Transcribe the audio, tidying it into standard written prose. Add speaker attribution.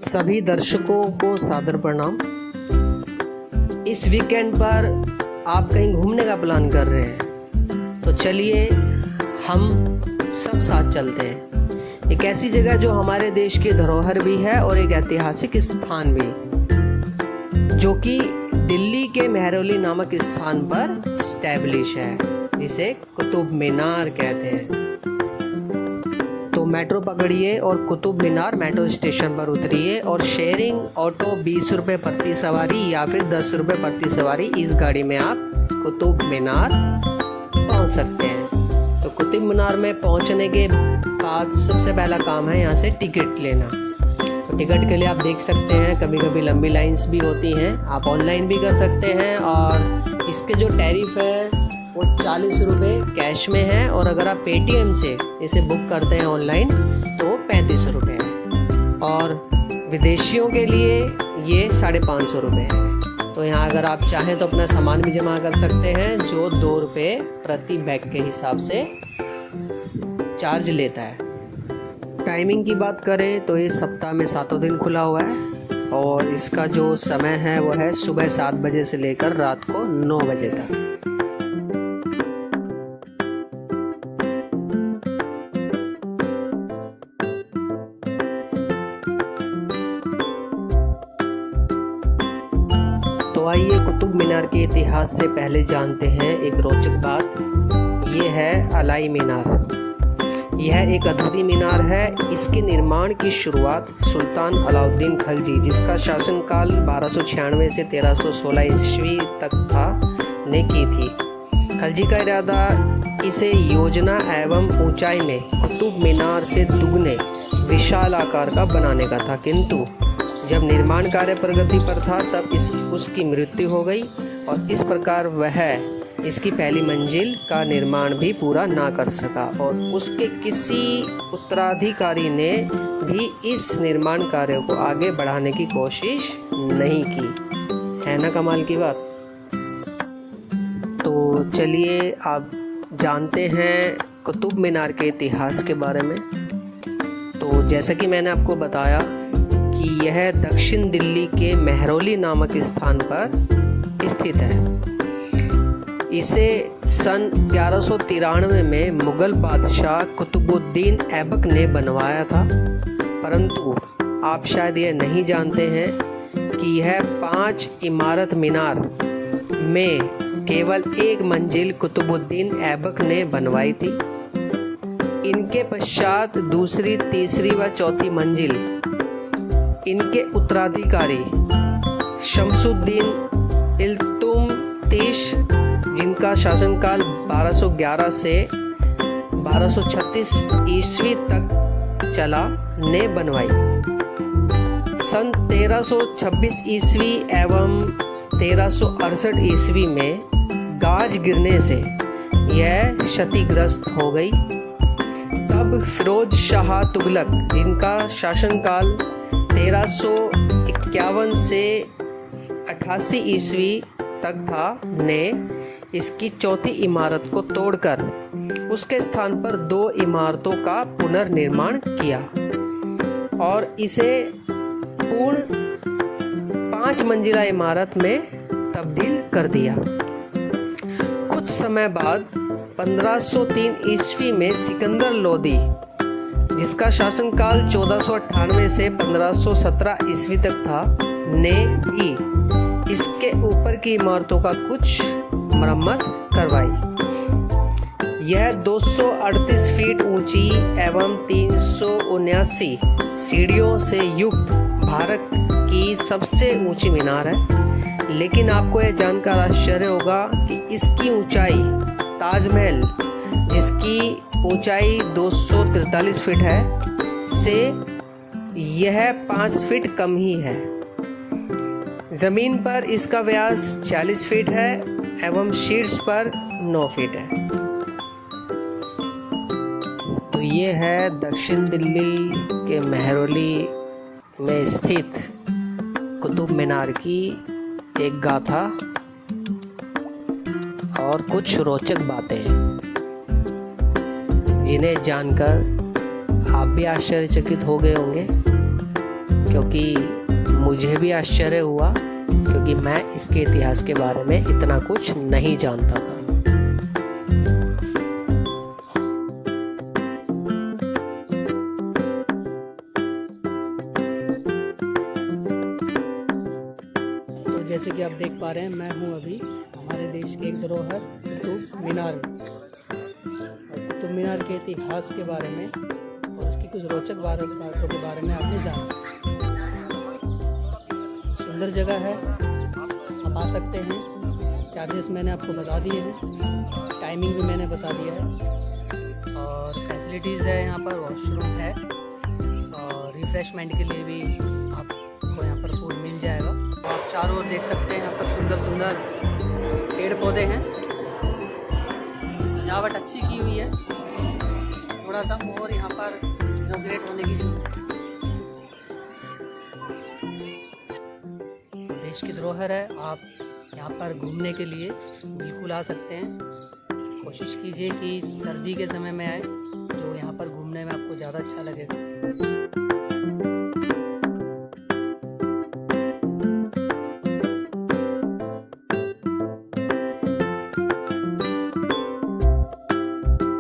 Speaker 1: सभी दर्शकों को सादर प्रणाम। इस वीकेंड पर आप कहीं घूमने का प्लान कर रहे हैं तो चलिए हम सब साथ चलते हैं। एक ऐसी जगह जो हमारे देश की धरोहर भी है और एक ऐतिहासिक स्थान भी, जो कि दिल्ली के मेहरौली नामक स्थान पर स्टैब्लिश है, जिसे कुतुब मीनार कहते हैं। तो मेट्रो पकड़िए और कुतुब मीनार मेट्रो स्टेशन पर उतरिए और शेयरिंग ऑटो 20 रुपये प्रति सवारी या फिर 10 रुपये प्रति सवारी, इस गाड़ी में आप कुतुब मीनार पहुंच सकते हैं। तो कुतुब मीनार में पहुंचने के बाद सबसे पहला काम है यहाँ से टिकट लेना। तो टिकट के लिए आप देख सकते हैं कभी कभी लंबी लाइंस भी होती हैं, आप ऑनलाइन भी कर सकते हैं। और इसके जो टैरिफ है वो 40 रुपये कैश में है, और अगर आप पेटीएम से इसे बुक करते हैं ऑनलाइन तो 35 रुपये है, और विदेशियों के लिए ये 550 रुपये है। तो यहाँ अगर आप चाहें तो अपना सामान भी जमा कर सकते हैं, जो 2 रुपये प्रति बैग के हिसाब से चार्ज लेता है। टाइमिंग की बात करें तो ये सप्ताह में 7 दिन खुला हुआ है, और इसका जो समय है वो है सुबह 7 बजे से लेकर रात को 9 बजे तक। तो आइए कुतुब मीनार के इतिहास से पहले जानते हैं एक रोचक बात। ये है अलाई मीनार। यह एक अधूरी मीनार है। इसके निर्माण की शुरुआत सुल्तान अलाउद्दीन खलजी, जिसका शासनकाल 1296 से 1316 ईस्वी तक था, ने की थी। खलजी का इरादा इसे योजना एवं ऊंचाई में कुतुब मीनार से दुगने विशाल आकार का बनाने का था, किंतु जब निर्माण कार्य प्रगति पर था तब उसकी मृत्यु हो गई, और इस प्रकार वह इसकी पहली मंजिल का निर्माण भी पूरा ना कर सका, और उसके किसी उत्तराधिकारी ने भी इस निर्माण कार्य को आगे बढ़ाने की कोशिश नहीं की। है ना कमाल की बात। तो चलिए आप जानते हैं कुतुब मीनार के इतिहास के बारे में। तो जैसा कि मैंने आपको बताया कि यह दक्षिण दिल्ली के मेहरौली नामक स्थान पर स्थित है। इसे सन 1193 में मुगल बादशाह कुतुबुद्दीन ऐबक ने बनवाया था, परंतु आप शायद यह नहीं जानते हैं कि यह 5 इमारत मीनार में केवल एक मंजिल कुतुबुद्दीन ऐबक ने बनवाई थी। इनके पश्चात दूसरी, तीसरी व चौथी मंजिल इनके उत्तराधिकारी शमसुद्दीन इल्तुतमिश, जिनका शासनकाल 1211 से 1236 ईस्वी तक चला, ने बनवाई। सन 1326 ईस्वी एवं 1368 ईस्वी में गाज गिरने से यह क्षतिग्रस्त हो गई। तब फिरोज शाह तुगलक, जिनका शासनकाल 1351 से 88 ईस्वी तक था, ने इसकी चौथी इमारत को तोड़कर उसके स्थान पर 2 इमारतों का पुनर्निर्माण किया और इसे पूर्ण 5 मंजिला इमारत में तब्दील कर दिया। कुछ समय बाद 1503 ईस्वी में सिकंदर लोदी, जिसका शासनकाल 1498 से 1517 ईस्वी तक था, ने भी इसके ऊपर की इमारतों का कुछ मरम्मत करवाई। यह 238 फीट ऊंची एवं 379 सीढ़ियों से युक्त भारत की सबसे ऊंची मीनार है। लेकिन आपको यह जानकर आश्चर्य होगा कि इसकी ऊंचाई ताजमहल, जिसकी ऊंचाई 243 फीट है, से यह 5 फीट कम ही है। जमीन पर इसका व्यास 40 फीट है एवं शीर्ष पर 9 फीट है। तो ये है दक्षिण दिल्ली के मेहरौली में स्थित कुतुब मीनार की एक गाथा और कुछ रोचक बातें, जिन्हें जानकर आप भी आश्चर्यचकित हो गए होंगे। क्योंकि मुझे भी आश्चर्य हुआ, क्योंकि मैं इसके इतिहास के बारे में इतना कुछ नहीं जानता था।
Speaker 2: तो जैसे कि आप देख पा रहे हैं, मैं हूं अभी हमारे देश के एक धरोहर कुतुब मीनार में। कुतुब मीनार के इतिहास के बारे में और उसकी कुछ रोचक बातों के बारे में आपने जाना। सुंदर जगह है, आप आ सकते हैं। चार्जेस मैंने आपको बता दिए हैं, टाइमिंग भी मैंने बता दिया है, और फैसिलिटीज़ है यहाँ पर, वॉशरूम है, और रिफ़्रेशमेंट के लिए भी आपको यहाँ पर फूड मिल जाएगा। आप चारों ओर देख सकते हैं, यहाँ पर सुंदर सुंदर पेड़ पौधे हैं, सजावट अच्छी की हुई है। थोड़ा सा और यहाँ पर इनॉग्रेट होने की जरूरत है। देश की धरोहर है, आप यहाँ पर घूमने के लिए बिल्कुल आ सकते हैं। कोशिश कीजिए कि सर्दी के समय में आए, जो यहाँ पर घूमने में आपको ज़्यादा अच्छा लगेगा।